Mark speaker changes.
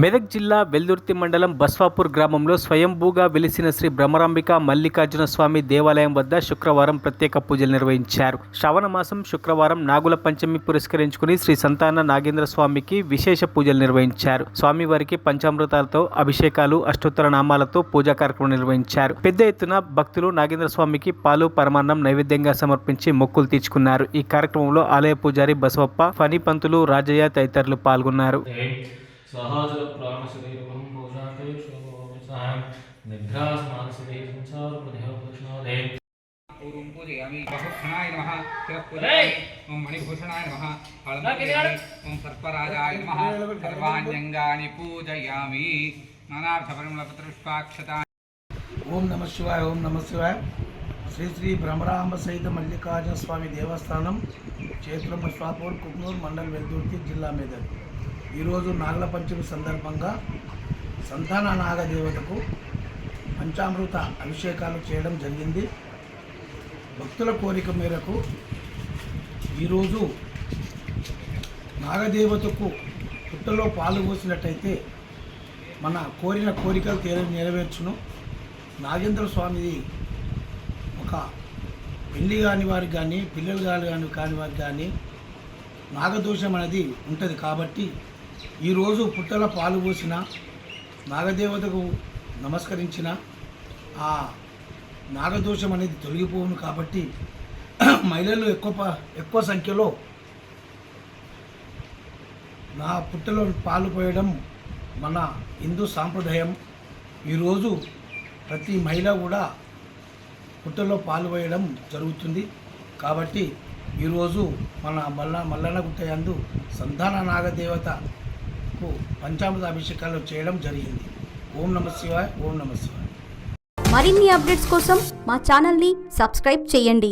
Speaker 1: మెదక్ జిల్లా వెల్దుర్తి మండలం బస్వాపూర్ గ్రామంలో స్వయంభూగా వెలిసిన శ్రీ బ్రహ్మరాంబిక మల్లికార్జున స్వామి దేవాలయం వద్ద శుక్రవారం ప్రత్యేక పూజలు నిర్వహించారు. శ్రావణ మాసం శుక్రవారం నాగుల పంచమి పురస్కరించుకుని శ్రీ సంతాన నాగేంద్ర స్వామికి విశేష పూజలు నిర్వహించారు. స్వామివారికి పంచామృతాలతో అభిషేకాలు, అష్టోత్తర నామాలతో పూజా కార్యక్రమం నిర్వహించారు. పెద్ద ఎత్తున భక్తులు నాగేంద్ర స్వామికి పాలు, పరమాన్నం నైవేద్యంగా సమర్పించి మొక్కులు తీర్చుకున్నారు. ఈ కార్యక్రమంలో ఆలయ పూజారి బసవప్ప, ఫణి పంతులు, రాజయ్య తదితరులు పాల్గొన్నారు.
Speaker 2: సహజల ప్రాణశరీరం పూజాతే శోభోమిసాం నిద్రాసమానసిదే సంసార ప్రదేహోపదక్షణాదే
Speaker 3: ఓం పూజయామి బహుక్షణాయ నమః శివపూజయామి ఓం మణిభూషణాయ నమః హళంపూజయామి ఓం సర్పరాజాయ నమః సర్వాణ్యంగాని పూజయామి నానార్థపరిమళపత్రపుష్పాక్షతాని.
Speaker 4: ఓం నమ శివాయ. ఓం నమ శివాయ. శ్రీ శ్రీ బ్రహ్మరాంబ సహిత మల్లికార్జున స్వామి దేవస్థానం, క్షేత్రం బస్వాపూర్, కుక్నూర్ మండల్, వెల్దుర్తి జిల్లా, మెదక్. ఈరోజు నాగుల పంచమి సందర్భంగా సంతాన నాగదేవతకు పంచామృత అభిషేకాలు చేయడం జరిగింది. భక్తుల కోరిక మేరకు ఈరోజు నాగదేవతకు పుట్టలో పాలు పోసినట్టయితే మన కోరిన కోరికలు నెరవేర్చును. నాగేంద్ర స్వామిది ఒక పెళ్లి కాని వారికి కానీ, పిల్లలు కాని వారికి కానీ నాగదోషం అనేది ఉంటుంది. కాబట్టి ఈరోజు పుట్టల పాలు పోసిన, నాగదేవతకు నమస్కరించిన ఆ నాగదోషం అనేది తొలగిపోవును. కాబట్టి మహిళలు ఎక్కువ సంఖ్యలో నా పుట్టలో పాలు పోయడం మన హిందూ సాంప్రదాయం. ఈరోజు ప్రతి మహిళ కూడా పుట్టలో పాలు పోయడం జరుగుతుంది. కాబట్టి ఈరోజు మన మల్లన్న గుట్ట యందు సంతాన నాగదేవతకు పంచామృత అభిషేకాలు చేయడం జరిగింది. ఓం నమ శివాయ. ఓం నమ శివాయ.
Speaker 5: మరిన్ని అప్డేట్స్ కోసం మా ఛానల్ని సబ్స్క్రైబ్ చేయండి.